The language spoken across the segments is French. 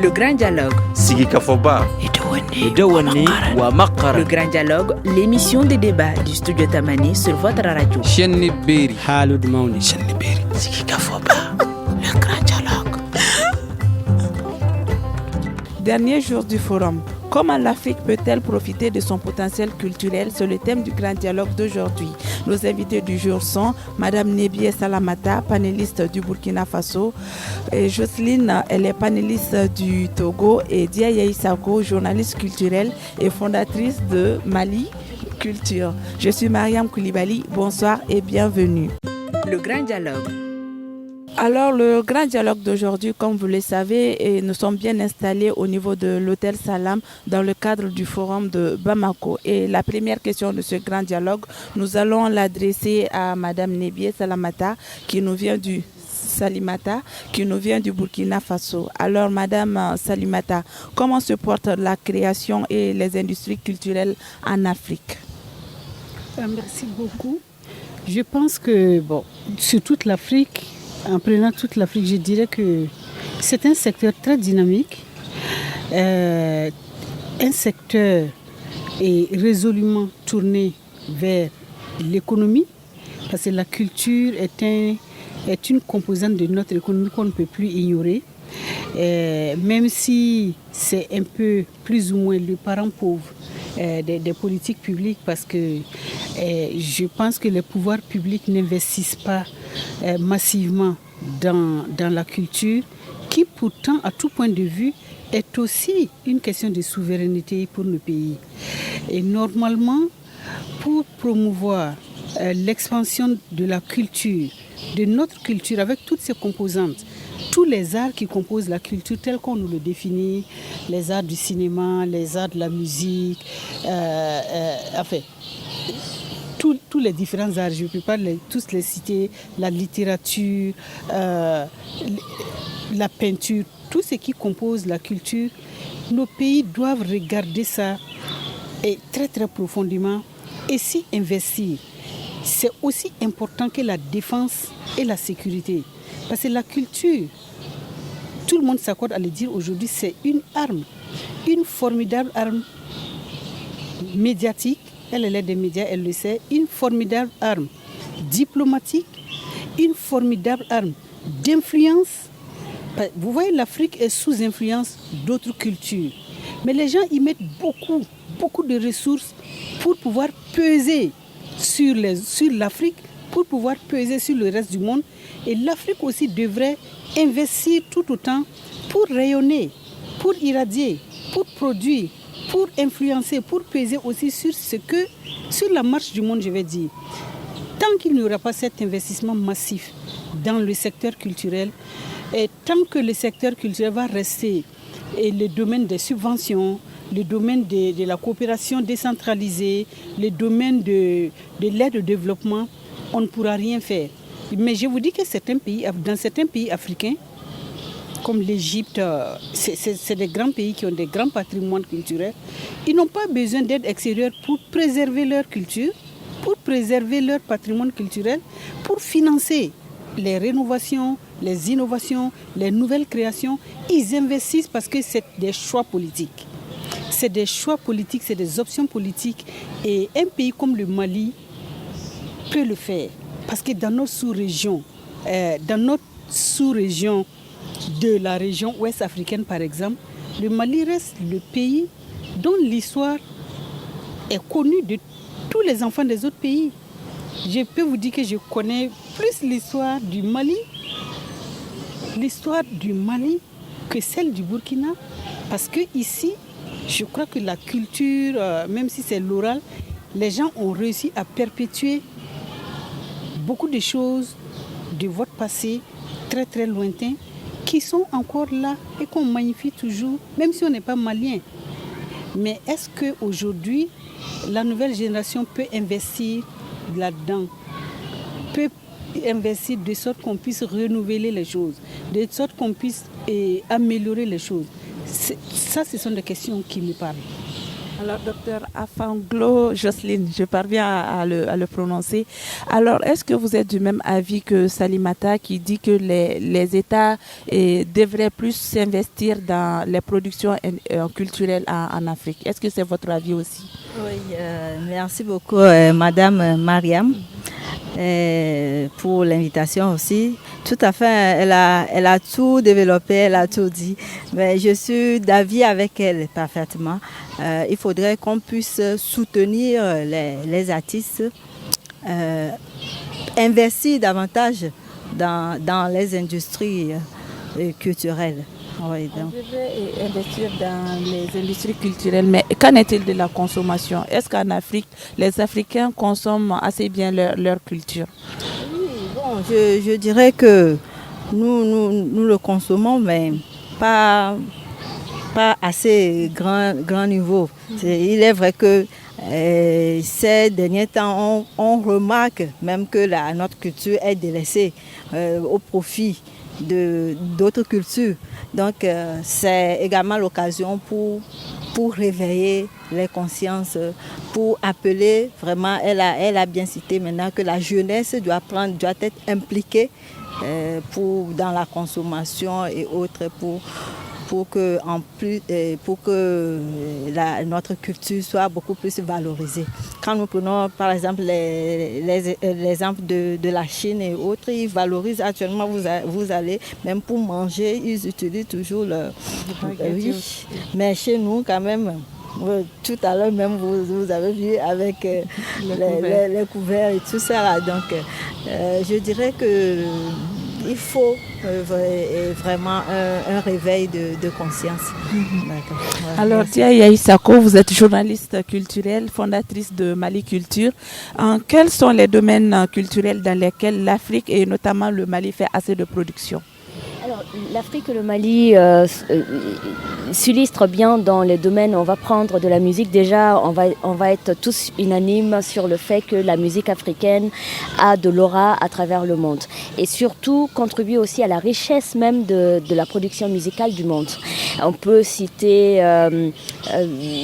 Le grand dialogue. Sigi Kafoba. Le grand dialogue, l'émission des débats du studio Tamani sur votre radio. Sigi Kafoba. Le grand dialogue. Dernier jour du forum. Comment l'Afrique peut-elle profiter de son potentiel culturel? C'est le thème du grand dialogue d'aujourd'hui. Nos invités du jour sont Madame Nebie Salamata, panéliste du Burkina Faso, et Jocelyne, elle est panéliste du Togo, et Diaye Isako, journaliste culturelle et fondatrice de Mali Culture. Je suis Mariam Koulibaly, bonsoir et bienvenue. Le grand dialogue. Alors, le grand dialogue d'aujourd'hui, comme vous le savez, nous sommes bien installés au niveau de l'hôtel Salam dans le cadre du forum de Bamako. Et la première question de ce grand dialogue, nous allons l'adresser à Madame Nebie Salamata, qui nous vient du Burkina Faso. Alors, Madame Salimata, comment se porte la création et les industries culturelles en Afrique? Merci beaucoup. Je pense que, sur toute l'Afrique, en prenant toute l'Afrique, je dirais que c'est un secteur très dynamique, un secteur est résolument tourné vers l'économie, parce que la culture est une composante de notre économie qu'on ne peut plus ignorer, même si c'est un peu plus ou moins le parent pauvre des politiques publiques, parce que je pense que les pouvoirs publics n'investissent pas massivement dans la culture, qui pourtant, à tout point de vue, est aussi une question de souveraineté pour le pays. Et normalement, pour promouvoir l'expansion de la culture, de notre culture, avec toutes ses composantes, tous les arts qui composent la culture tels qu'on nous le définit, les arts du cinéma, les arts de la musique, tous les différents arts, je ne peux pas tous les citer, la littérature, la peinture, tout ce qui compose la culture, nos pays doivent regarder ça et très très profondément et s'y investir. C'est aussi important que la défense et la sécurité. Parce que la culture, tout le monde s'accorde à le dire aujourd'hui, c'est une arme, une formidable arme médiatique. Elle est des médias, elle le sait. Une formidable arme diplomatique, une formidable arme d'influence. Vous voyez, l'Afrique est sous influence d'autres cultures. Mais les gens y mettent beaucoup de ressources pour pouvoir peser sur l'Afrique, pour pouvoir peser sur le reste du monde. Et l'Afrique aussi devrait investir tout autant pour rayonner, pour irradier, pour produire, pour influencer, pour peser aussi sur la marche du monde, je vais dire. Tant qu'il n'y aura pas cet investissement massif dans le secteur culturel, et tant que le secteur culturel va rester le domaine des subventions, le domaine de la coopération décentralisée, le domaine de l'aide au développement, on ne pourra rien faire. Mais je vous dis que dans certains pays africains, comme l'Égypte, c'est des grands pays qui ont des grands patrimoines culturels. Ils n'ont pas besoin d'aide extérieure pour préserver leur culture, pour préserver leur patrimoine culturel, pour financer les rénovations, les innovations, les nouvelles créations. Ils investissent parce que c'est des choix politiques. C'est des choix politiques, c'est des options politiques. Et un pays comme le Mali peut le faire. Parce que dans notre sous-région, de la région ouest africaine par exemple, le Mali reste le pays dont l'histoire est connue de tous les enfants des autres pays. Je peux vous dire que je connais plus l'histoire du Mali que celle du Burkina, parce que ici, je crois que la culture, même si c'est l'oral, les gens ont réussi à perpétuer beaucoup de choses de votre passé très très lointain qui sont encore là et qu'on magnifie toujours, même si on n'est pas malien. Mais est-ce qu'aujourd'hui, la nouvelle génération peut investir là-dedans, peut investir de sorte qu'on puisse renouveler les choses, de sorte qu'on puisse améliorer les choses? Ça, ce sont des questions qui me parlent. Alors, docteur Afanglo Jocelyne, je parviens à le prononcer. Alors, est-ce que vous êtes du même avis que Salimata qui dit que les États devraient plus s'investir dans les productions culturelles en Afrique? Est-ce que c'est votre avis aussi? Oui, merci beaucoup, Madame Mariam, pour l'invitation aussi. Tout à fait, elle a tout développé, elle a tout dit. Mais je suis d'avis avec elle parfaitement. Il faudrait qu'on puisse soutenir les artistes, investir davantage dans les industries culturelles. Oui, on devrait investir dans les industries culturelles, mais qu'en est-il de la consommation? Est-ce qu'en Afrique, les Africains consomment assez bien leur culture? Oui, bon, je dirais que nous le consommons, mais pas assez grand niveau. Il est vrai que ces derniers temps, on remarque même que notre culture est délaissée au profit d'autres cultures. Donc c'est également l'occasion pour réveiller les consciences, pour appeler vraiment, elle a bien cité maintenant que la jeunesse doit être impliquée dans la consommation et autres pour que notre culture soit beaucoup plus valorisée. Quand nous prenons par exemple l'exemple de la Chine et autres, ils valorisent actuellement, vous allez, même pour manger, ils utilisent toujours oui, mais chez nous quand même, tout à l'heure même vous avez vu avec les couverts et tout ça là. Donc je dirais que il faut vraiment un réveil de conscience. Ouais, alors, Tia Isako, vous êtes journaliste culturelle, fondatrice de Mali Culture. Quels sont les domaines culturels dans lesquels l'Afrique et notamment le Mali fait assez de production? Alors, l'Afrique et le Mali s'illustrent bien dans les domaines. On va prendre de la musique. Déjà, on va être tous unanimes sur le fait que la musique africaine a de l'aura à travers le monde. Et surtout, contribue aussi à la richesse même de la production musicale du monde. On peut citer,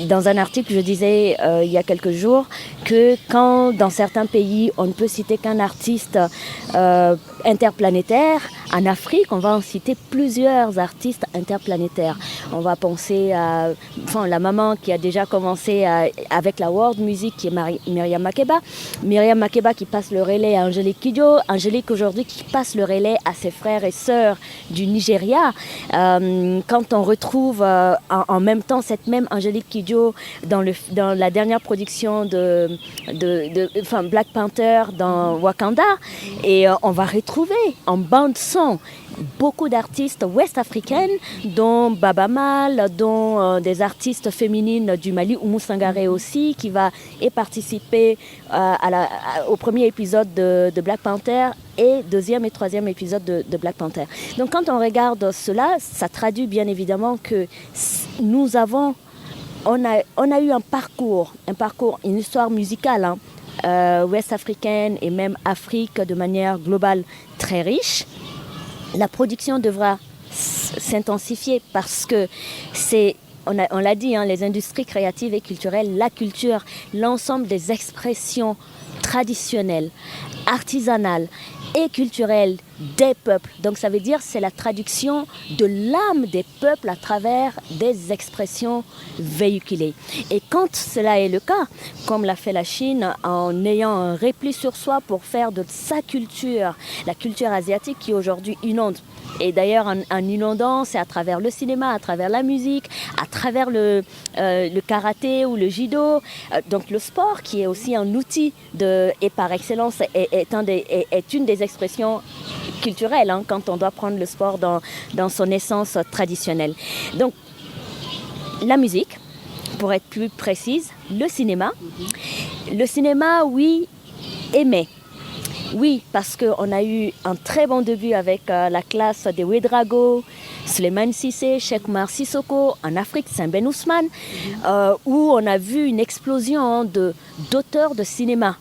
dans un article, je disais il y a quelques jours, que quand dans certains pays, on ne peut citer qu'un artiste interplanétaire, en Afrique, on va en citer plusieurs artistes interplanétaires. On va penser à la maman qui a déjà commencé avec la world music, qui est Myriam Makeba. Myriam Makeba qui passe le relais à Angélique Kidjo. Angélique aujourd'hui qui passe le relais à ses frères et sœurs du Nigeria. Quand on retrouve en même temps cette même Angélique Kidjo dans la dernière production de Black Panther dans Wakanda, et on va retrouver en bande son beaucoup d'artistes ouest-africaines, dont Baba Mal, dont des artistes féminines du Mali, Oumou Sangaré aussi, qui va participer au premier épisode de Black Panther et deuxième et troisième épisode de Black Panther. Donc quand on regarde cela, ça traduit bien évidemment que on a eu un parcours, une histoire musicale ouest-africaine et même Afrique de manière globale très riche. La production devra s'intensifier parce que on l'a dit, les industries créatives et culturelles, la culture, l'ensemble des expressions traditionnelles, artisanales et culturelles des peuples. Donc ça veut dire c'est la traduction de l'âme des peuples à travers des expressions véhiculées. Et quand cela est le cas, comme l'a fait la Chine en ayant un repli sur soi pour faire de sa culture, la culture asiatique qui aujourd'hui inonde. Et d'ailleurs, en inondant, c'est à travers le cinéma, à travers la musique, à travers le karaté ou le judo. Donc le sport, qui est aussi un outil et par excellence est une des expressions culturelles, quand on doit prendre le sport dans son essence traditionnelle. Donc la musique, pour être plus précise, le cinéma. Le cinéma, oui, aimé. Oui, parce qu'on a eu un très bon début avec la classe de Ouedraogo, Souleymane Cissé, Cheikh Oumar Sissoko, en Afrique, Saint-Ben Ousmane, où on a vu une explosion d'auteurs de cinéma.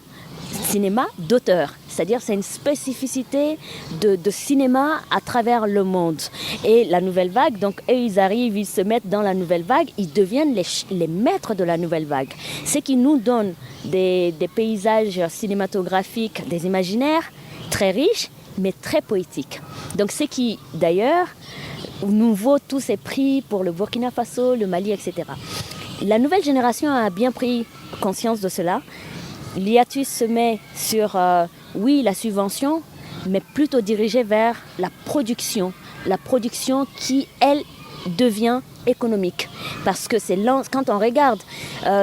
Cinéma d'auteurs. c'est-à-dire c'est une spécificité de cinéma à travers le monde. Et la nouvelle vague, donc eux ils arrivent, ils se mettent dans la nouvelle vague, ils deviennent les maîtres de la nouvelle vague. Ce qui nous donne des paysages cinématographiques, des imaginaires très riches, mais très poétiques. Donc ce qui d'ailleurs nous vaut tous ces prix pour le Burkina Faso, le Mali, etc. La nouvelle génération a bien pris conscience de cela. L'hiatus se met sur, oui, la subvention, mais plutôt dirigée vers la production qui, elle, devient économique. Parce que quand on regarde,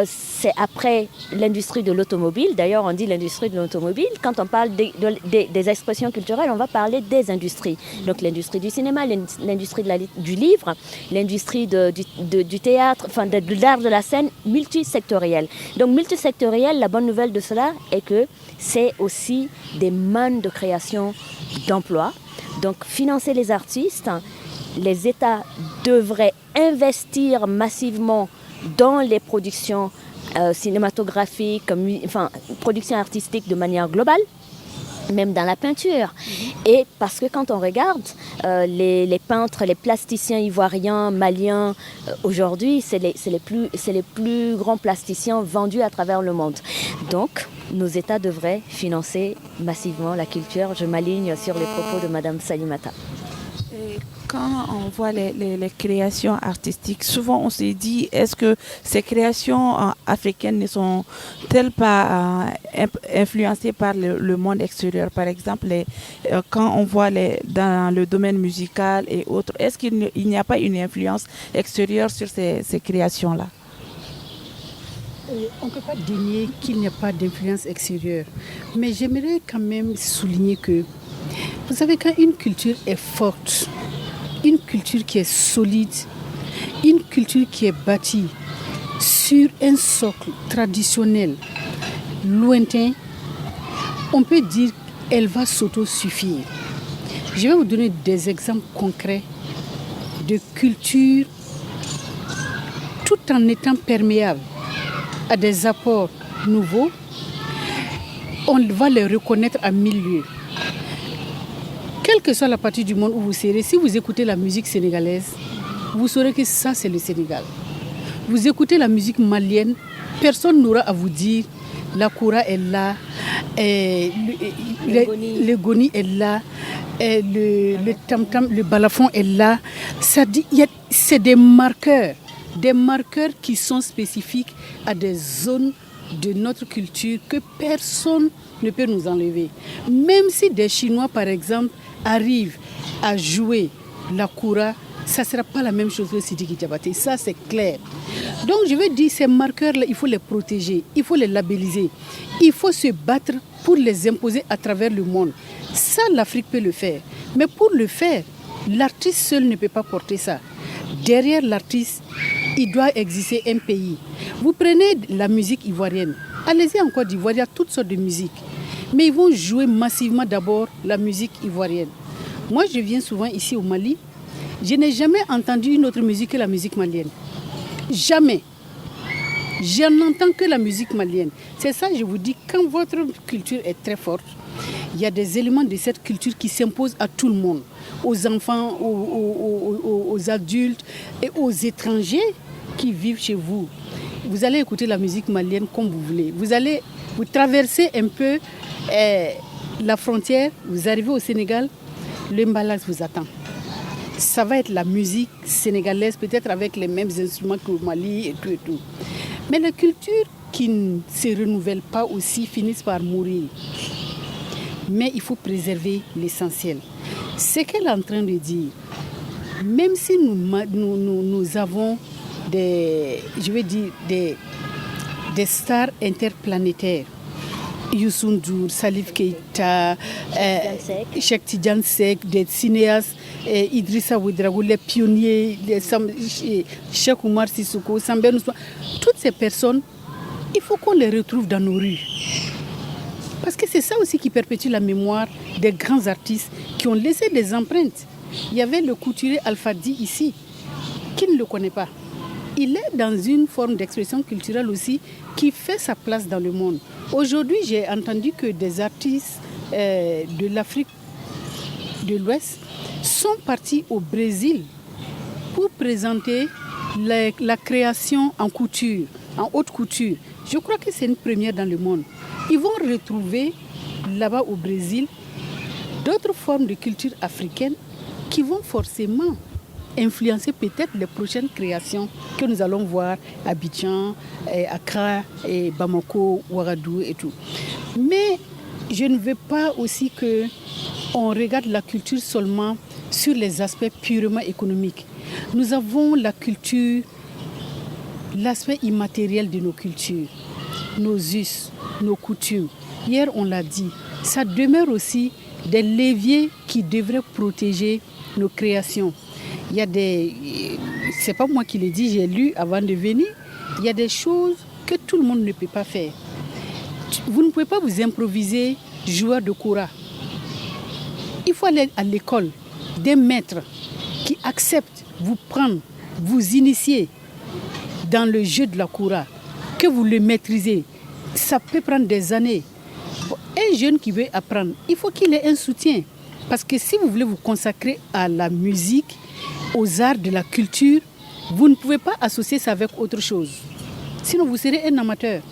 c'est après l'industrie de l'automobile, d'ailleurs on dit l'industrie de l'automobile, quand on parle des expressions culturelles, on va parler des industries. Donc l'industrie du cinéma, l'industrie du livre, l'industrie du théâtre, enfin de l'art de la scène, multisectorielle. Donc multisectorielle, la bonne nouvelle de cela est que c'est aussi des mannes de création d'emplois. Donc financer les artistes, les États devraient investir massivement dans les productions cinématographiques, productions artistiques de manière globale, même dans la peinture. Et parce que quand on regarde les peintres, les plasticiens ivoiriens, maliens, aujourd'hui, c'est les plus grands plasticiens vendus à travers le monde. Donc, nos États devraient financer massivement la culture. Je m'aligne sur les propos de Madame Salimata. Et quand on voit les créations artistiques, souvent on se dit, est-ce que ces créations africaines ne sont-elles pas influencées par le monde extérieur? Par exemple, quand on voit dans le domaine musical et autres, est-ce qu'il n'y a pas une influence extérieure sur ces créations-là? On ne peut pas dénier qu'il n'y a pas d'influence extérieure. Mais j'aimerais quand même souligner que, vous savez, quand une culture est forte, une culture qui est solide, une culture qui est bâtie sur un socle traditionnel, lointain, on peut dire qu'elle va s'autosuffire. Je vais vous donner des exemples concrets de culture tout en étant perméable à des apports nouveaux. On va les reconnaître à 1000 lieues. Quelle que soit la partie du monde où vous serez, si vous écoutez la musique sénégalaise, vous saurez que ça, c'est le Sénégal. Vous écoutez la musique malienne, personne n'aura à vous dire la koura est là, le goni est là, le tam-tam, le balafon est là. C'est des marqueurs qui sont spécifiques à des zones de notre culture que personne ne peut nous enlever. Même si des Chinois, par exemple, arrivent à jouer la koura, ça ne sera pas la même chose que Sidiki Diabaté. Ça, c'est clair. Donc, je veux dire, ces marqueurs-là, il faut les protéger, il faut les labelliser. Il faut se battre pour les imposer à travers le monde. Ça, l'Afrique peut le faire. Mais pour le faire, l'artiste seul ne peut pas porter ça. Derrière l'artiste, il doit exister un pays. Vous prenez la musique ivoirienne. Allez-y en Côte d'Ivoire, il y a toutes sortes de musiques. Mais ils vont jouer massivement d'abord la musique ivoirienne. Moi, je viens souvent ici au Mali. Je n'ai jamais entendu une autre musique que la musique malienne. Jamais. Je n'entends que la musique malienne. C'est ça, je vous dis, quand votre culture est très forte, il y a des éléments de cette culture qui s'imposent à tout le monde. Aux enfants, aux adultes et aux étrangers qui vivent chez vous. Vous allez écouter la musique malienne comme vous voulez. Vous traversez un peu la frontière, vous arrivez au Sénégal, le mbalax vous attend. Ça va être la musique sénégalaise, peut-être avec les mêmes instruments qu'au Mali et tout et tout. Mais les cultures qui ne se renouvellent pas aussi finissent par mourir. Mais il faut préserver l'essentiel. Ce qu'elle est en train de dire, même si nous avons des stars interplanétaires, Youssou N'Dour, Salif Keïta, Cheikh Tidiane Seck, des cinéastes, Idrissa Ouedraogo, les pionniers, Cheikh Oumar Sissoko, Sambé Ousmane, toutes ces personnes, il faut qu'on les retrouve dans nos rues. Parce que c'est ça aussi qui perpétue la mémoire des grands artistes qui ont laissé des empreintes. Il y avait le couturier Alfadi ici, qui ne le connaît pas. Il est dans une forme d'expression culturelle aussi qui fait sa place dans le monde. Aujourd'hui, j'ai entendu que des artistes de l'Afrique de l'Ouest sont partis au Brésil pour présenter la création en couture, en haute couture. Je crois que c'est une première dans le monde. Ils vont retrouver là-bas au Brésil d'autres formes de culture africaine qui vont forcément influencer peut-être les prochaines créations que nous allons voir à Abidjan, Accra, Bamako, Ouagadougou et tout. Mais je ne veux pas aussi qu'on regarde la culture seulement sur les aspects purement économiques. Nous avons la culture, l'aspect immatériel de nos cultures, nos us, nos coutumes. Hier, on l'a dit, ça demeure aussi des leviers qui devraient protéger nos créations. Il y a c'est pas moi qui l'ai dit, j'ai lu avant de venir, il y a des choses que tout le monde ne peut pas faire. Vous ne pouvez pas vous improviser joueur de koura. Il faut aller à l'école des maîtres qui acceptent vous prendre, vous initier dans le jeu de la koura, que vous le maîtrisez. Ça peut prendre des années. Un jeune qui veut apprendre, il faut qu'il ait un soutien. Parce que si vous voulez vous consacrer à la musique, aux arts de la culture, vous ne pouvez pas associer ça avec autre chose. Sinon, vous serez un amateur.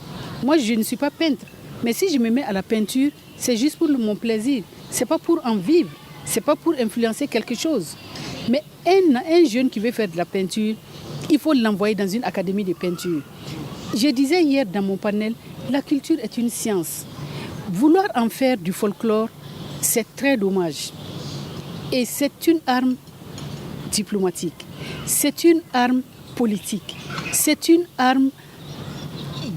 Moi, je ne suis pas peintre. Mais si je me mets à la peinture, c'est juste pour mon plaisir. Ce n'est pas pour en vivre. Ce n'est pas pour influencer quelque chose. Mais un jeune qui veut faire de la peinture, il faut l'envoyer dans une académie de peinture. Je disais hier dans mon panel, la culture est une science. Vouloir en faire du folklore, c'est très dommage. Et c'est une arme diplomatique. C'est une arme politique. C'est une arme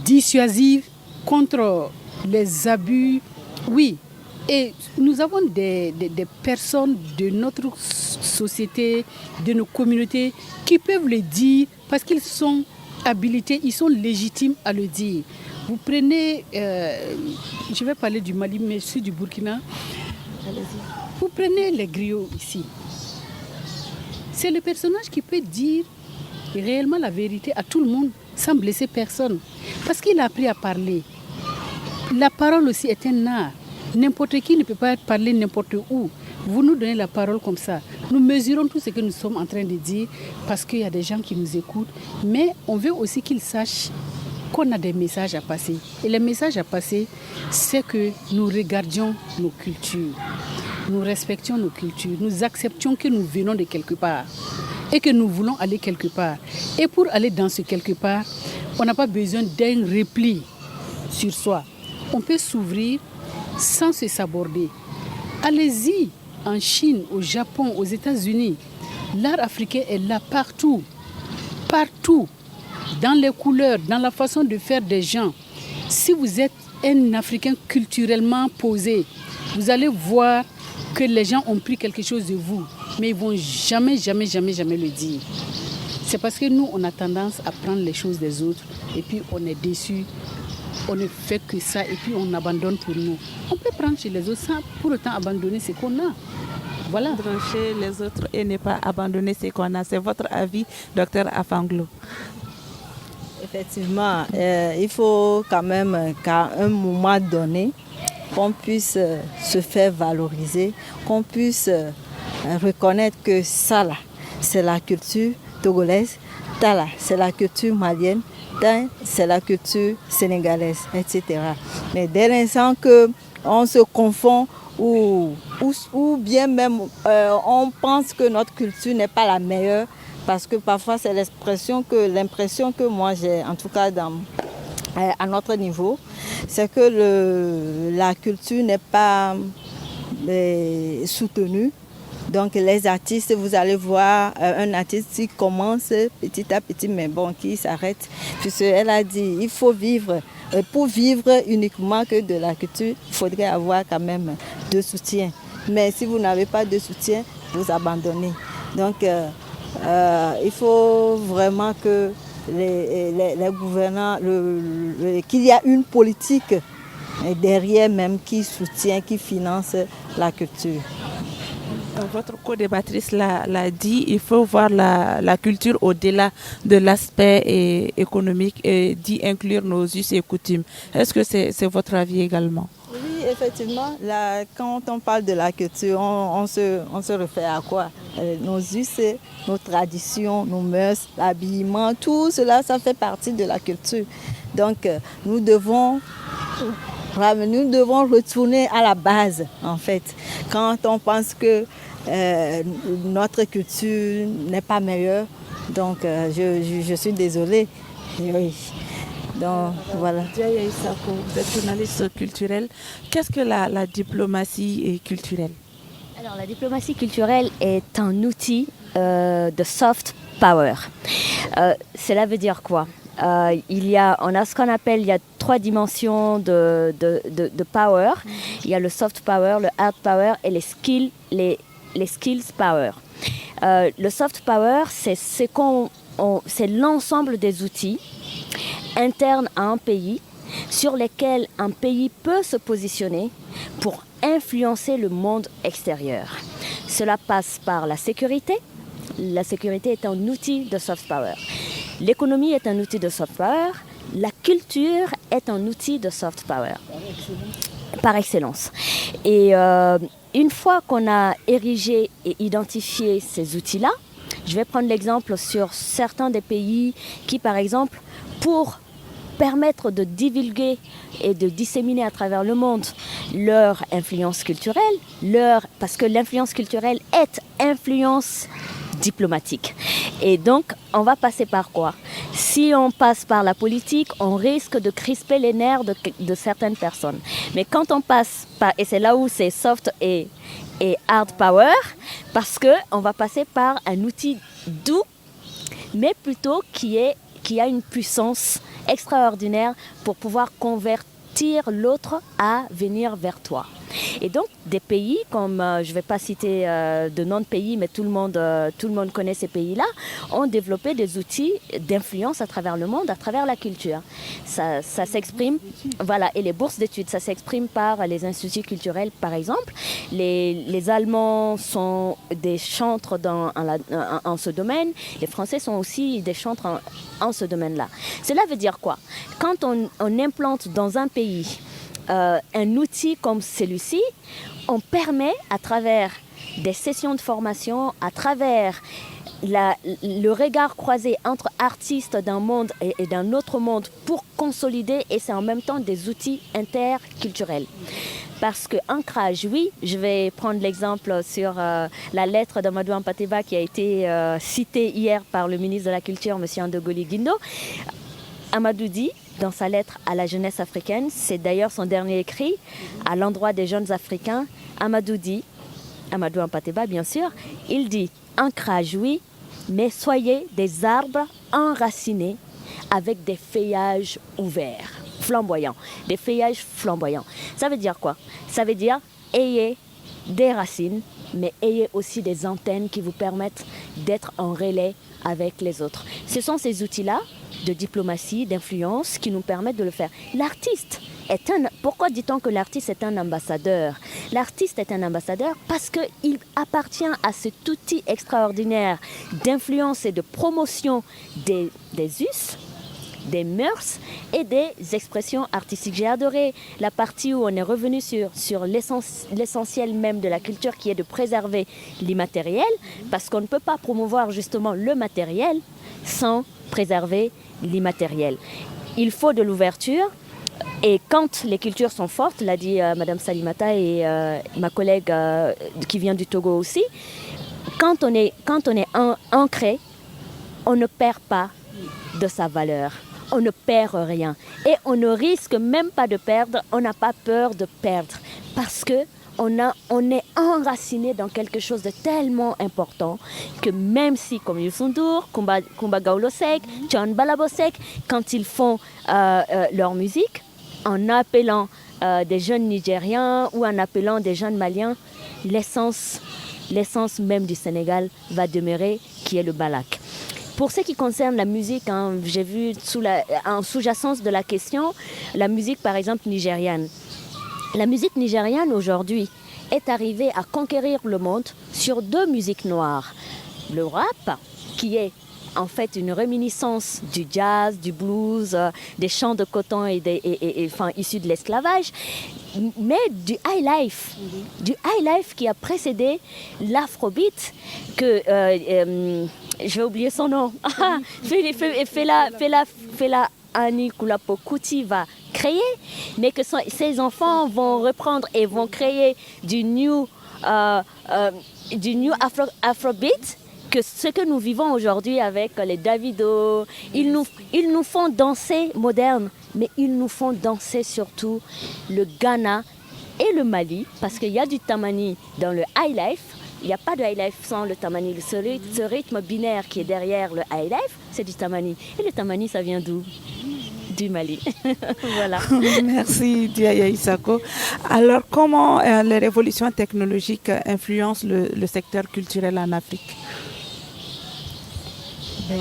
dissuasive contre les abus. Oui. Et nous avons des personnes de notre société, de nos communautés, qui peuvent le dire parce qu'ils sont habilités, ils sont légitimes à le dire. Vous prenez, je vais parler du Mali, mais je suis du Burkina. Vous prenez les griots ici. C'est le personnage qui peut dire réellement la vérité à tout le monde sans blesser personne. Parce qu'il a appris à parler. La parole aussi est un art. N'importe qui ne peut pas parler n'importe où. Vous nous donnez la parole comme ça. Nous mesurons tout ce que nous sommes en train de dire parce qu'il y a des gens qui nous écoutent. Mais on veut aussi qu'ils sachent qu'on a des messages à passer. Et les messages à passer, c'est que nous regardions nos cultures. Nous respections nos cultures. Nous acceptions que nous venons de quelque part et que nous voulons aller quelque part. Et pour aller dans ce quelque part, on n'a pas besoin d'un repli sur soi. On peut s'ouvrir sans se saborder. Allez-y en Chine, au Japon, aux États-Unis. L'art africain est là partout. Partout. Dans les couleurs, dans la façon de faire des gens. Si vous êtes un Africain culturellement posé, vous allez voir que les gens ont pris quelque chose de vous. Mais ils ne vont jamais le dire. C'est parce que nous, on a tendance à prendre les choses des autres et puis on est déçus. On ne fait que ça et puis on abandonne pour nous. On peut prendre chez les autres sans pour autant abandonner ce qu'on a. Voilà. Prendre chez les autres et ne pas abandonner ce qu'on a. C'est votre avis, Dr Afanglo? Effectivement, il faut quand même qu'à un moment donné, qu'on puisse se faire valoriser, qu'on puisse reconnaître que ça là, c'est la culture togolaise, ça là, c'est la culture malienne, c'est la culture sénégalaise, etc. Mais dès l'instant qu'on se confond ou bien même on pense que notre culture n'est pas la meilleure, parce que parfois c'est l'impression que moi j'ai, en tout cas à notre niveau, c'est que la culture n'est pas soutenue. Donc les artistes, vous allez voir un artiste qui commence petit à petit, mais bon, qui s'arrête. Puisqu'elle a dit, il faut vivre. Pour vivre uniquement que de la culture, il faudrait avoir quand même de soutien. Mais si vous n'avez pas de soutien, vous abandonnez. Donc il faut vraiment que les gouvernants, qu'il y a une politique derrière même qui soutient, qui finance la culture. Votre co-débattrice l'a dit, il faut voir la culture au-delà de l'aspect économique et d'y inclure nos us et coutumes. Est-ce que c'est votre avis également? Oui, effectivement, quand on parle de la culture, on se réfère à quoi? Nos us, nos traditions, nos mœurs, l'habillement, tout cela, ça fait partie de la culture. Donc, nous devons retourner à la base, en fait. Quand on pense que notre culture n'est pas meilleure, donc je suis désolée. Oui. Donc, voilà. Diaye Isako, vous êtes journaliste culturelle. Qu'est-ce que la diplomatie culturelle? Alors, la diplomatie culturelle est un outil de soft power. Cela veut dire quoi? On a ce qu'on appelle, il y a 3 dimensions de power. Il y a le soft power, le hard power et les skills power. Le soft power, c'est l'ensemble des outils internes à un pays sur lesquels un pays peut se positionner pour influencer le monde extérieur. Cela passe par la sécurité. La sécurité est un outil de soft power. L'économie est un outil de soft power. La culture est un outil de soft power. Par excellence. Et une fois qu'on a érigé et identifié ces outils-là, je vais prendre l'exemple sur certains des pays qui, par exemple, pour permettre de divulguer et de disséminer à travers le monde leur influence culturelle, parce que l'influence culturelle est influence diplomatique. Et donc, on va passer par quoi? Si on passe par la politique, on risque de crisper les nerfs de certaines personnes. Mais quand on passe par, et c'est là où c'est soft et hard power, parce qu'on va passer par un outil doux, mais plutôt qui a une puissance extraordinaire pour pouvoir convertir l'autre à venir vers toi. Et donc, des pays comme, je ne vais pas citer de noms de pays, mais tout le monde connaît ces pays-là, ont développé des outils d'influence à travers le monde, à travers la culture. Ça s'exprime, voilà, et les bourses d'études, ça s'exprime par les instituts culturels, par exemple. Les Allemands sont des chantres en ce domaine, les Français sont aussi des chantres en ce domaine-là. Cela veut dire quoi? Quand on implante dans un pays un outil comme celui-ci, on permet à travers des sessions de formation, à travers le regard croisé entre artistes d'un monde et d'un autre monde pour consolider, et c'est en même temps des outils interculturels. Parce que ancrage, oui, je vais prendre l'exemple sur la lettre d'Amadou Hampâté-Bâ qui a été citée hier par le ministre de la Culture, M. Andogoli Guindo. Amadou dit, dans sa lettre à la jeunesse africaine, c'est d'ailleurs son dernier écrit, à l'endroit des jeunes africains, Amadou Hampâté-Bâ bien sûr, il dit « Ancrage, oui, mais soyez des arbres enracinés avec des feuillages ouverts, flamboyants, des feuillages flamboyants. » Ça veut dire quoi? Ça veut dire ayez des racines, mais ayez aussi des antennes qui vous permettent d'être en relais avec les autres. Ce sont ces outils-là de diplomatie, d'influence qui nous permettent de le faire. L'artiste pourquoi dit-on que l'artiste est un ambassadeur? L'artiste est un ambassadeur parce qu'il appartient à cet outil extraordinaire d'influence et de promotion des us, des mœurs et des expressions artistiques. J'ai adoré la partie où on est revenu sur l'essentiel même de la culture, qui est de préserver l'immatériel, parce qu'on ne peut pas promouvoir justement le matériel sans préserver l'immatériel. Il faut de l'ouverture, et quand les cultures sont fortes, l'a dit Madame Salimata et ma collègue qui vient du Togo aussi, quand on est ancré, on ne perd pas de sa valeur. On ne perd rien. Et on ne risque même pas de perdre, on n'a pas peur de perdre. Parce que on est enraciné dans quelque chose de tellement important que même si, comme Youssou N'Dour, Kumba Gawlo Seck, Thione Balabo Seck, quand ils font leur musique, en appelant des jeunes Nigériens ou en appelant des jeunes Maliens, l'essence même du Sénégal va demeurer, qui est le balak. Pour ce qui concerne la musique, j'ai vu en sous-jacence de la question, la musique par exemple nigériane. La musique nigériane aujourd'hui est arrivée à conquérir le monde sur 2 musiques noires. Le rap, qui est en fait une réminiscence du jazz, du blues, des chants de coton issus de l'esclavage, mais du high life. Du high life qui a précédé l'afrobeat que... je vais oublier son nom. Fela Anikulapo Kuti va créer, mais que ses enfants vont reprendre et vont créer du new Afrobeat, que ce que nous vivons aujourd'hui avec les Davido. Ils nous font danser moderne, mais ils nous font danser surtout le Ghana et le Mali, parce qu'il y a du tamani dans le high life. Il n'y a pas de high life sans le tamani. Ce rythme binaire qui est derrière le high life, c'est du tamani. Et le tamani, ça vient d'où? Du Mali. Voilà. Merci Diaya Isako. Alors, comment les révolutions technologiques influencent le secteur culturel en Afrique?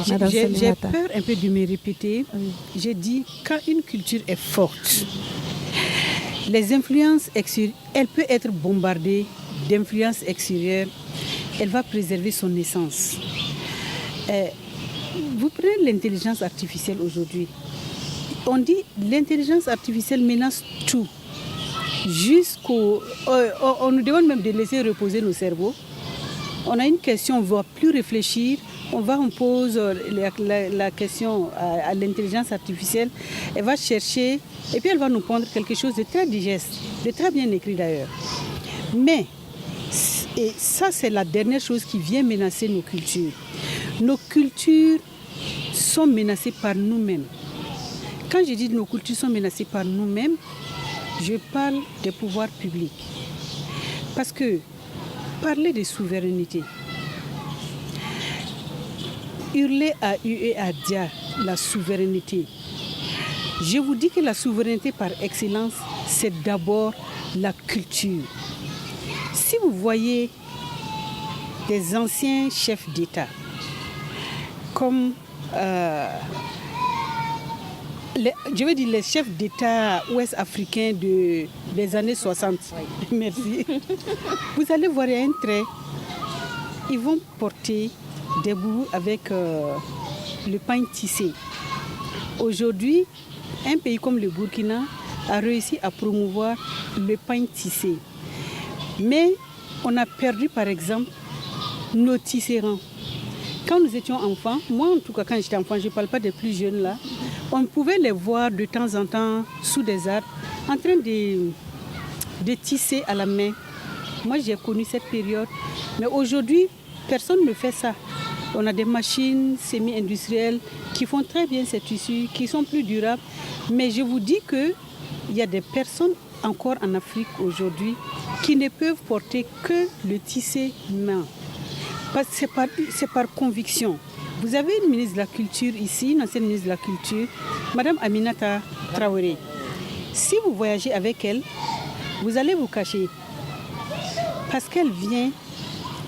J'ai peur un peu de me répéter. Oui. J'ai dit, quand une culture est forte, les influences extérieures, elle peut être bombardée d'influences extérieures, elle va préserver son essence. Vous prenez l'intelligence artificielle aujourd'hui. On dit l'intelligence artificielle menace tout. On nous demande même de laisser reposer nos cerveaux. On a une question, on ne va plus réfléchir. On pose la question à l'intelligence artificielle. Elle va chercher et puis elle va nous pondre quelque chose de très digeste, de très bien écrit d'ailleurs. Mais, et ça c'est la dernière chose qui vient menacer nos cultures. Nos cultures sont menacées par nous-mêmes. Quand je dis que nos cultures sont menacées par nous-mêmes, je parle des pouvoirs publics. Parce que parler de souveraineté, hurler à U et à Dia la souveraineté, je vous dis que la souveraineté par excellence, c'est d'abord la culture. Si vous voyez des anciens chefs d'État, comme les chefs d'État ouest-africains des années 60, oui. Merci. Vous allez voir, il y a un trait. Ils vont porter des bouts avec le pain tissé. Aujourd'hui, un pays comme le Burkina a réussi à promouvoir le pain tissé. Mais on a perdu, par exemple, nos tisserands. Quand nous étions enfants, moi en tout cas quand j'étais enfant, je ne parle pas des plus jeunes là, on pouvait les voir de temps en temps sous des arbres en train de tisser à la main. Moi j'ai connu cette période, mais aujourd'hui personne ne fait ça. On a des machines semi-industrielles qui font très bien ces tissus, qui sont plus durables. Mais je vous dis qu'il y a des personnes encore en Afrique aujourd'hui qui ne peuvent porter que le tissé main. Parce que c'est par conviction. Vous avez une ministre de la Culture ici, une ancienne ministre de la Culture, Madame Aminata Traoré. Si vous voyagez avec elle, vous allez vous cacher. Parce qu'elle vient,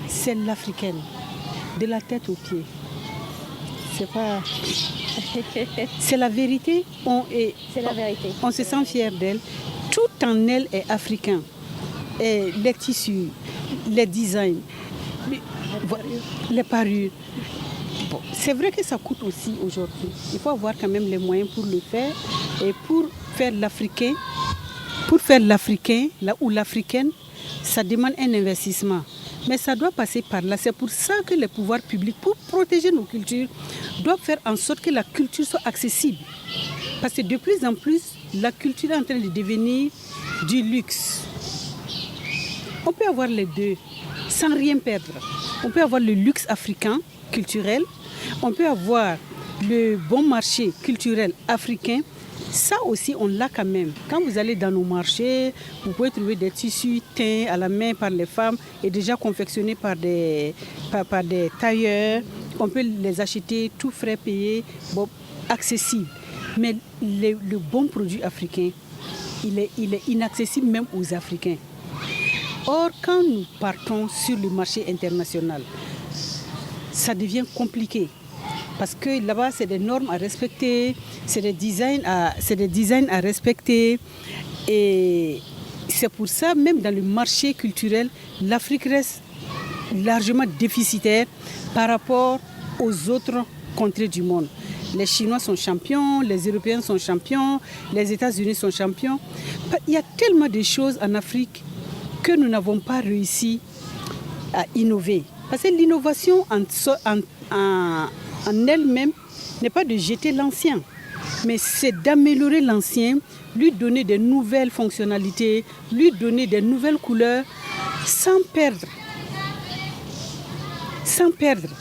c'est l'africaine, de la tête aux pieds. C'est pas... c'est la vérité. C'est la vérité. On se sent fier d'elle. Tout en elle est africain. Et les tissus, les designs, les parures. Bon, c'est vrai que ça coûte aussi aujourd'hui. Il faut avoir quand même les moyens pour le faire. Et pour faire l'africain, ou l'africaine, ça demande un investissement. Mais ça doit passer par là. C'est pour ça que les pouvoirs publics, pour protéger nos cultures, doivent faire en sorte que la culture soit accessible. Parce que de plus en plus, la culture est en train de devenir du luxe. On peut avoir les deux sans rien perdre. On peut avoir le luxe africain, culturel. On peut avoir le bon marché culturel africain. Ça aussi, on l'a quand même. Quand vous allez dans nos marchés, vous pouvez trouver des tissus teints à la main par les femmes et déjà confectionnés par des tailleurs. On peut les acheter tout frais payés, bon, accessible. Mais le bon produit africain, il est inaccessible même aux Africains. Or, quand nous partons sur le marché international, ça devient compliqué. Parce que là-bas, c'est des normes à respecter, c'est des designs à respecter. Et c'est pour ça, même dans le marché culturel, l'Afrique reste largement déficitaire par rapport aux autres contrées du monde. Les Chinois sont champions, les Européens sont champions, les États-Unis sont champions. Il y a tellement de choses en Afrique que nous n'avons pas réussi à innover. Parce que l'innovation en elle-même n'est pas de jeter l'ancien, mais c'est d'améliorer l'ancien, lui donner de nouvelles fonctionnalités, lui donner de nouvelles couleurs, sans perdre,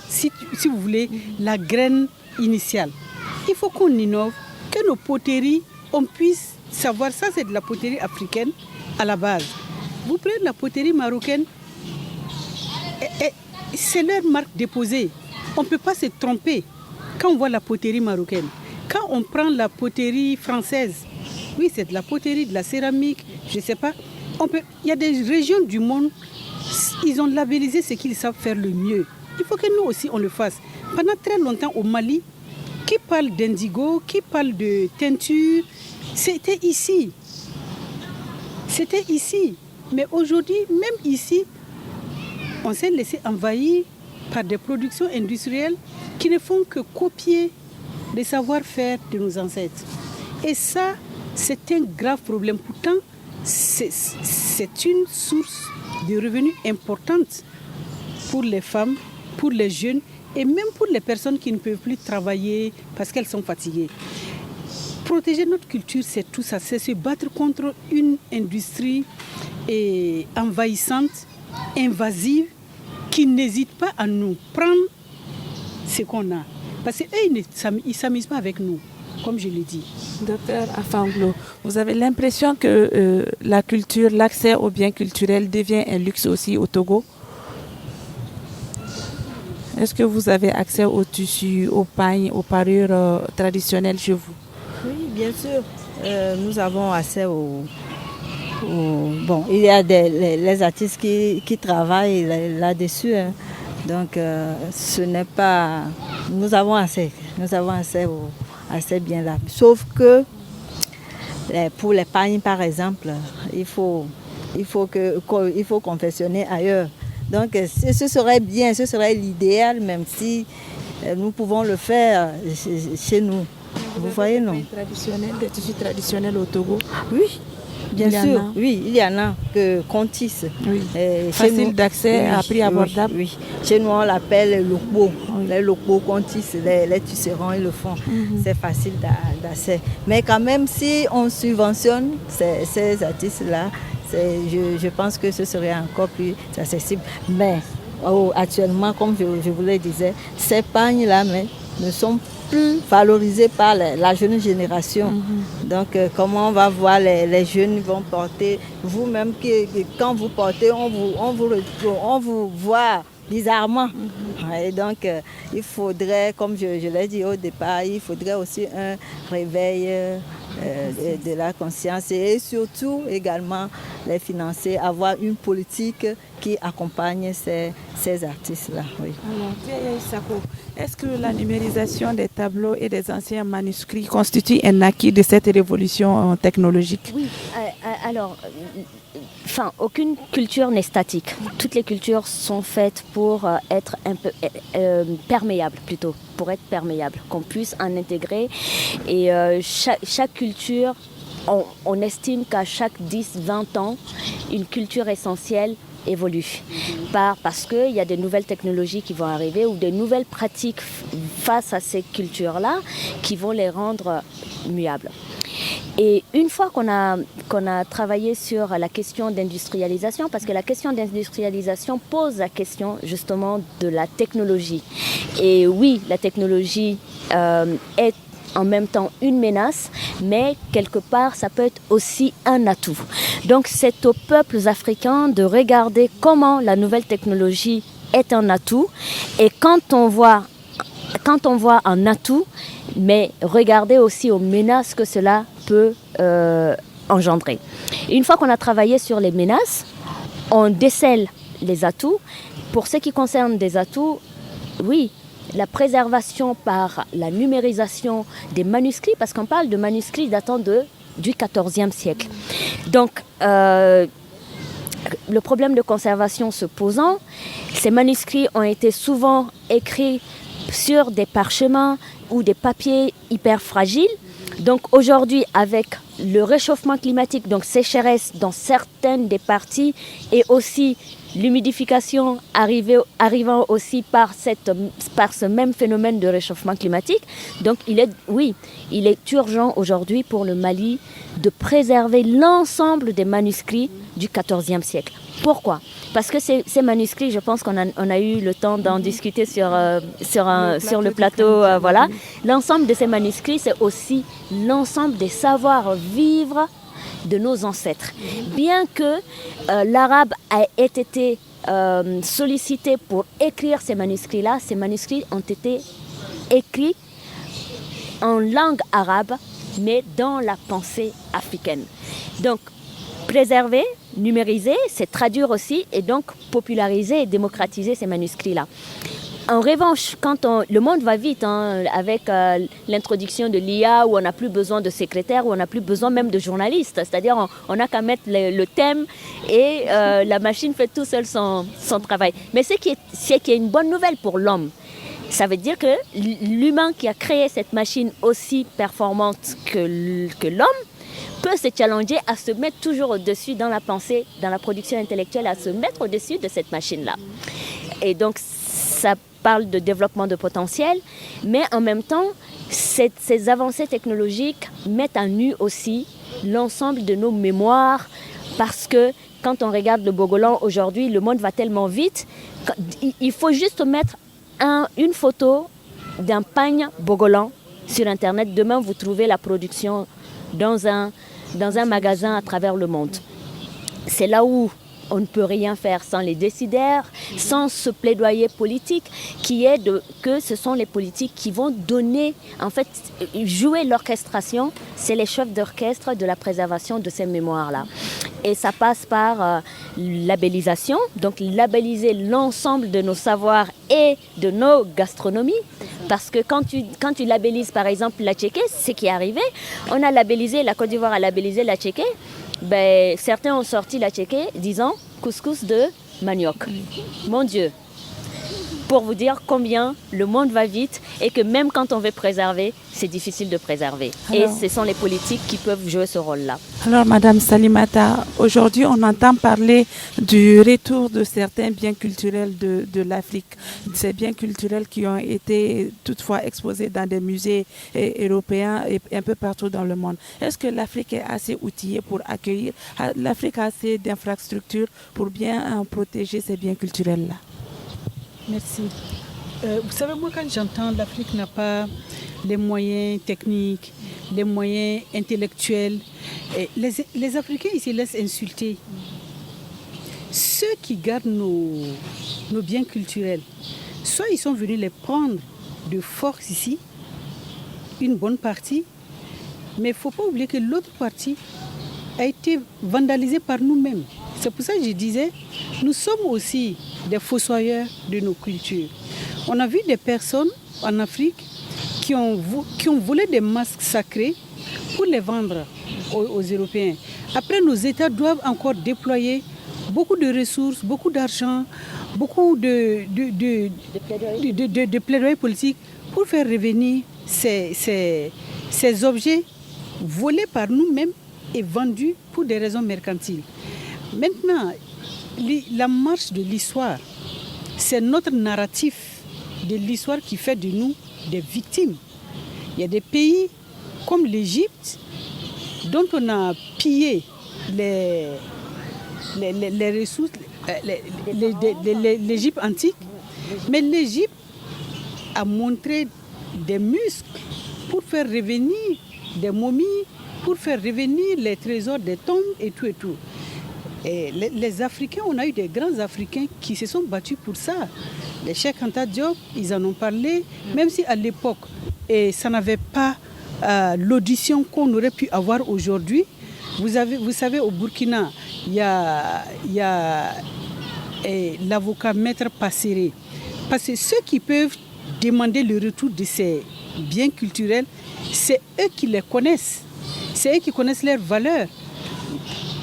si vous voulez, la graine initiale. Il faut qu'on innove, que nos poteries, on puisse savoir, ça c'est de la poterie africaine à la base. Vous prenez la poterie marocaine, et c'est leur marque déposée. On ne peut pas se tromper quand on voit la poterie marocaine. Quand on prend la poterie française, oui, c'est de la poterie, de la céramique, je ne sais pas. Il y a des régions du monde, ils ont labellisé ce qu'ils savent faire le mieux. Il faut que nous aussi on le fasse. Pendant très longtemps au Mali, qui parle d'indigo, qui parle de teinture, c'était ici. C'était ici. Mais aujourd'hui, même ici, on s'est laissé envahir par des productions industrielles qui ne font que copier les savoir-faire de nos ancêtres. Et ça, c'est un grave problème. Pourtant, c'est une source de revenus importante pour les femmes, pour les jeunes et même pour les personnes qui ne peuvent plus travailler parce qu'elles sont fatiguées. Protéger notre culture, c'est tout ça. C'est se battre contre une industrie envahissante, invasive, qui n'hésite pas à nous prendre ce qu'on a. Parce qu'eux, ils ne s'amusent pas avec nous, comme je l'ai dit. Docteur Afanglo, vous avez l'impression que la culture, l'accès aux biens culturels devient un luxe aussi au Togo? Est-ce que vous avez accès aux tissus, aux pagnes, aux parures traditionnelles chez vous? Oui, bien sûr. Nous avons accès Bon, il y a les artistes qui travaillent là-dessus. Hein. Donc, ce n'est pas... Nous avons accès à ces biens-là. Sauf que pour les pagnes, par exemple, il faut confectionner ailleurs. Donc, ce serait bien, ce serait l'idéal, même si nous pouvons le faire chez nous. Vous voyez, non? Des tissus traditionnels au Togo? Oui, bien sûr. Oui, il y en a qu'on tisse. Oui. Facile d'accès, à prix abordable. Oui. Chez nous, on l'appelle le lokbo. Les lokbo qu'on tisse, les tisserands, ils le font. C'est facile d'accès. Mais quand même, si on subventionne ces artistes-là, je pense que ce serait encore plus accessible. Mais actuellement, comme je vous le disais, ces pagnes-là ne sont plus valorisés par la jeune génération. Donc, comment on va voir les jeunes vont porter, vous-même, quand vous portez, on vous voit bizarrement. Et donc, il faudrait, comme je l'ai dit au départ, il faudrait aussi un réveil de la conscience et surtout également les financer, avoir une politique qui accompagne ces artistes-là. Oui. Alors, est-ce que la numérisation des tableaux et des anciens manuscrits constitue un acquis de cette révolution technologique? Oui, alors, aucune culture n'est statique. Toutes les cultures sont faites pour être un peu perméables plutôt, pour être perméables, qu'on puisse en intégrer. Et chaque culture, on estime qu'à chaque 10-20 ans, une culture essentielle évolue. Parce qu'il y a des nouvelles technologies qui vont arriver ou des nouvelles pratiques face à ces cultures-là qui vont les rendre muables. Et une fois qu'on a travaillé sur la question d'industrialisation, parce que la question d'industrialisation pose la question justement de la technologie. Et oui, la technologie est en même temps une menace, mais quelque part, ça peut être aussi un atout. Donc, c'est aux peuples africains de regarder comment la nouvelle technologie est un atout. Et quand on voit un atout, mais regardez aussi aux menaces que cela peut engendrer. Et une fois qu'on a travaillé sur les menaces, on décèle les atouts. Pour ce qui concerne des atouts, oui, la préservation par la numérisation des manuscrits, parce qu'on parle de manuscrits datant du XIVe siècle. Donc, le problème de conservation se posant, ces manuscrits ont été souvent écrits sur des parchemins ou des papiers hyper fragiles. Donc aujourd'hui, avec le réchauffement climatique, donc sécheresse dans certaines des parties et aussi l'humidification arrivant aussi par ce même phénomène de réchauffement climatique. Donc il est urgent aujourd'hui pour le Mali de préserver l'ensemble des manuscrits du XIVe siècle. Pourquoi ? Parce que ces manuscrits, je pense qu'on a eu le temps d'en discuter sur le plateau. Voilà. L'ensemble de ces manuscrits, c'est aussi l'ensemble des savoirs-vivre de nos ancêtres. Bien que l'arabe ait été sollicité pour écrire ces manuscrits-là, ces manuscrits ont été écrits en langue arabe, mais dans la pensée africaine. Donc, préserver, numériser, c'est traduire aussi et donc populariser et démocratiser ces manuscrits-là. En revanche, le monde va vite avec l'introduction de l'IA où on n'a plus besoin de secrétaires, où on n'a plus besoin même de journalistes. C'est-à-dire on n'a qu'à mettre le thème et la machine fait tout seul son travail. Mais c'est qu'il y a une bonne nouvelle pour l'homme. Ça veut dire que l'humain qui a créé cette machine aussi performante que l'homme peut se challenger à se mettre toujours au-dessus dans la pensée, dans la production intellectuelle, à se mettre au-dessus de cette machine-là. Et donc, ça parle de développement de potentiel, mais en même temps, ces avancées technologiques mettent à nu aussi l'ensemble de nos mémoires, parce que quand on regarde le Bogolan aujourd'hui, le monde va tellement vite, il faut juste mettre une photo d'un pagne Bogolan sur Internet. Demain, vous trouvez la production dans un magasin à travers le monde. C'est là où on ne peut rien faire sans les décideurs, sans ce plaidoyer politique qui est que ce sont les politiques qui vont donner, en fait, jouer l'orchestration, c'est les chefs d'orchestre de la préservation de ces mémoires-là. Et ça passe par labellisation, donc labelliser l'ensemble de nos savoirs et de nos gastronomies. Parce que quand tu labellises par exemple la tchéké, c'est ce qui est arrivé, on a labellisé, la Côte d'Ivoire a labellisé la tchéké, certains ont sorti la tchéké disant couscous de manioc. Mon Dieu, pour vous dire combien le monde va vite et que même quand on veut préserver, c'est difficile de préserver. Et ce sont les politiques qui peuvent jouer ce rôle-là. Alors, Madame Salimata, aujourd'hui, on entend parler du retour de certains biens culturels de l'Afrique. Ces biens culturels qui ont été toutefois exposés dans des musées européens et un peu partout dans le monde. Est-ce que l'Afrique est assez outillée pour accueillir? L'Afrique a assez d'infrastructures pour bien protéger ces biens culturels-là? Merci. Vous savez, moi, quand j'entends l'Afrique n'a pas les moyens techniques, les moyens intellectuels, les Africains, ils se laissent insulter. Ceux qui gardent nos biens culturels, soit ils sont venus les prendre de force ici, une bonne partie, mais il ne faut pas oublier que l'autre partie a été vandalisée par nous-mêmes. C'est pour ça que je disais, nous sommes aussi des fossoyeurs de nos cultures. On a vu des personnes en Afrique qui ont volé des masques sacrés pour les vendre aux Européens. Après, nos États doivent encore déployer beaucoup de ressources, beaucoup d'argent, beaucoup de plaidoyer politique pour faire revenir ces objets volés par nous-mêmes et vendus pour des raisons mercantiles. Maintenant, la marche de l'histoire, c'est notre narratif de l'histoire qui fait de nous des victimes. Il y a des pays comme l'Égypte dont on a pillé les ressources, l'Égypte antique, mais l'Égypte a montré des muscles pour faire revenir des momies, pour faire revenir les trésors des tombes et tout et tout. Et les Africains, on a eu des grands Africains qui se sont battus pour ça. Les Cheikh Anta Diop, ils en ont parlé, même si à l'époque, ça n'avait pas l'audition qu'on aurait pu avoir aujourd'hui. Vous savez, au Burkina, il y a l'avocat Maître Passéré. Parce que ceux qui peuvent demander le retour de ces biens culturels, c'est eux qui les connaissent. C'est eux qui connaissent leurs valeurs.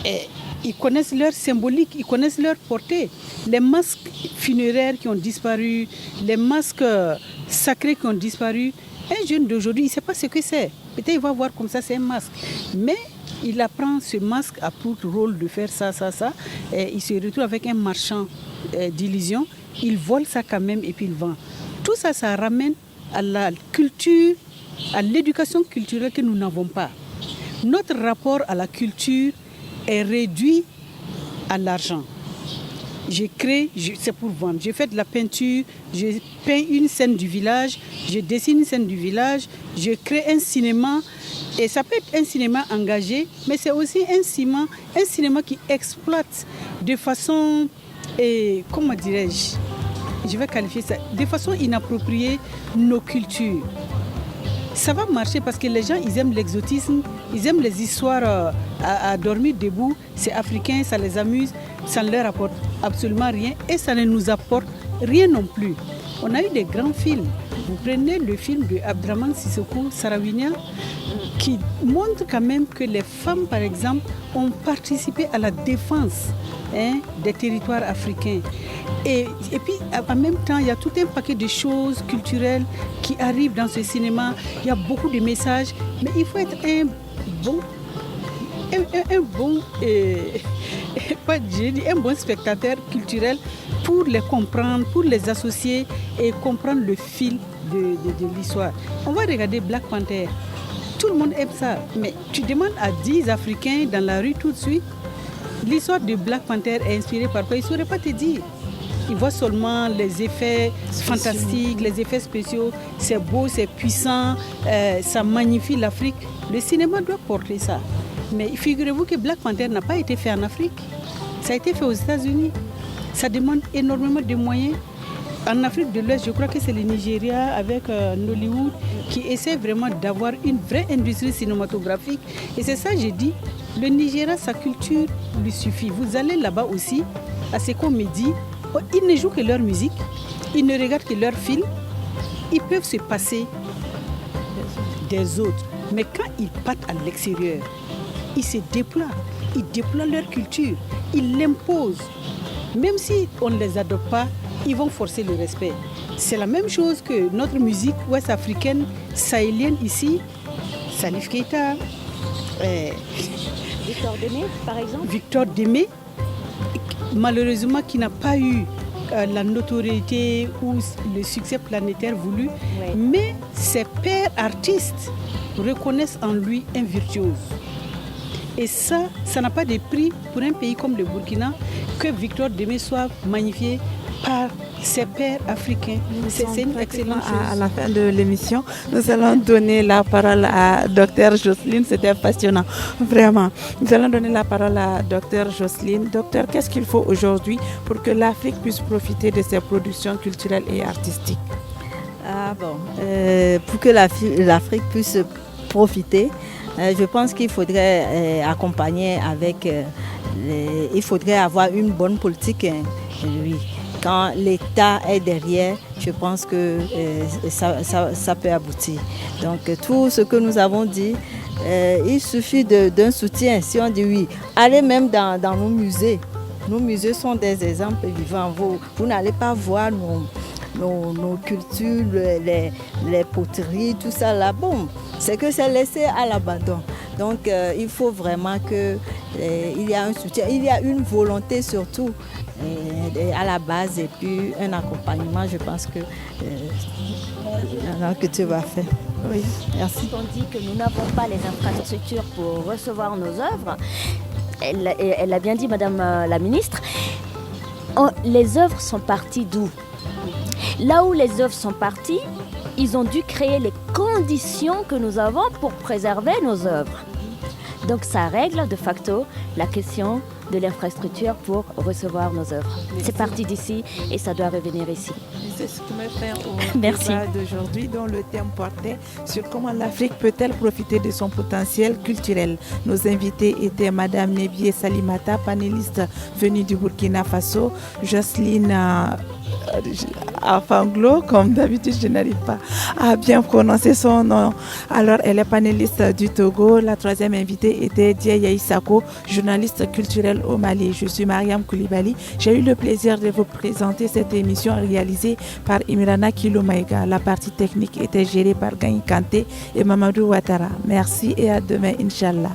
Et ils connaissent leur symbolique, ils connaissent leur portée. Les masques funéraires qui ont disparu, les masques sacrés qui ont disparu. Un jeune d'aujourd'hui, il ne sait pas ce que c'est. Peut-être il va voir comme ça, c'est un masque. Mais il apprend ce masque à pour rôle de faire ça. Et il se retrouve avec un marchand d'illusions. Il vole ça quand même et puis il vend. Tout ça, ça ramène à la culture, à l'éducation culturelle que nous n'avons pas. Notre rapport à la culture est réduit à l'argent. Je crée, c'est pour vendre. Je fais de la peinture, je peins une scène du village, je dessine une scène du village, je crée un cinéma. Et ça peut être un cinéma engagé, mais c'est aussi un cinéma qui exploite de façon, comment je vais qualifier ça, de façon inappropriée nos cultures. Ça va marcher parce que les gens, ils aiment l'exotisme, ils aiment les histoires à dormir debout. C'est africain, ça les amuse, ça ne leur apporte absolument rien et ça ne nous apporte rien non plus. On a eu des grands films. Vous prenez le film de Abdraman Sissoko, Sarawinia, qui montre quand même que les femmes, par exemple, ont participé à la défense des territoires africains. Et puis, en même temps, il y a tout un paquet de choses culturelles qui arrivent dans ce cinéma. Il y a beaucoup de messages, mais il faut être un bon spectateur culturel pour les comprendre, pour les associer et comprendre le fil de l'histoire. On va regarder Black Panther. Tout le monde aime ça, mais tu demandes à 10 Africains dans la rue tout de suite, l'histoire de Black Panther est inspirée par quoi? Ils ne sauraient pas te dire. Ils voient seulement les effets fantastiques, les effets spéciaux. C'est beau, c'est puissant, ça magnifie l'Afrique. Le cinéma doit porter ça. Mais figurez-vous que Black Panther n'a pas été fait en Afrique. Ça a été fait aux États-Unis. Ça demande énormément de moyens. En Afrique de l'Ouest, je crois que c'est le Nigeria avec Nollywood qui essaie vraiment d'avoir une vraie industrie cinématographique. Et c'est ça que j'ai dit. Le Nigeria, sa culture lui suffit. Vous allez là-bas aussi, à ce qu'on me dit, ils ne jouent que leur musique, ils ne regardent que leurs films. Ils peuvent se passer des autres. Mais quand ils partent à l'extérieur, ils se déploient. Ils déploient leur culture. Ils l'imposent. Même si on ne les adopte pas, ils vont forcer le respect. C'est la même chose que notre musique ouest-africaine, sahélienne ici, Salif Keita, Victor Démé, par exemple. Victor Démé, malheureusement, qui n'a pas eu la notoriété ou le succès planétaire voulu, Oui. mais ses pairs artistes reconnaissent en lui un virtuose. Et ça n'a pas de prix pour un pays comme le Burkina que Victor Démé soit magnifié par ses pairs africains. C'est une excellente chose. À la fin de l'émission, nous allons donner la parole à Dr Jocelyne. C'était passionnant, vraiment. Nous allons donner la parole à Dr Jocelyne. Docteur, qu'est-ce qu'il faut aujourd'hui pour que l'Afrique puisse profiter de ses productions culturelles et artistiques? Pour que l'Afrique puisse profiter, je pense qu'il faudrait accompagner avec... il faudrait avoir une bonne politique, oui. Quand l'État est derrière, je pense que ça peut aboutir. Donc tout ce que nous avons dit, il suffit d'un soutien. Si on dit oui, allez même dans nos musées. Nos musées sont des exemples vivants. Vous n'allez pas voir nos cultures, les poteries, tout ça là. Bon, c'est que c'est laissé à l'abandon. Donc il faut vraiment qu'il y ait un soutien, il y a une volonté surtout à la base et puis un accompagnement, je pense que tu vas faire. Oui, merci. On dit que nous n'avons pas les infrastructures pour recevoir nos œuvres. Elle a bien dit, Madame la Ministre. Les œuvres sont parties d'où? Là où les œuvres sont parties, ils ont dû créer les conditions que nous avons pour préserver nos œuvres. Donc ça règle de facto la question de l'infrastructure pour recevoir nos œuvres. C'est parti d'ici et ça doit revenir ici. C'est ce qui me fait au débat d'aujourd'hui dont le thème portait sur comment l'Afrique peut-elle profiter de son potentiel culturel. Nos invités étaient Madame Nebié Salimata, panéliste venue du Burkina Faso, Jocelyne Afanglo, comme d'habitude, je n'arrive pas à bien prononcer son nom. Alors, elle est panéliste du Togo. La troisième invitée était Dieye Isako, journaliste culturelle au Mali. Je suis Mariam Koulibaly. J'ai eu le plaisir de vous présenter cette émission réalisée par Imrana Kilomaïga. La partie technique était gérée par Gagny Kanté et Mamadou Ouattara. Merci et à demain, Inch'Allah.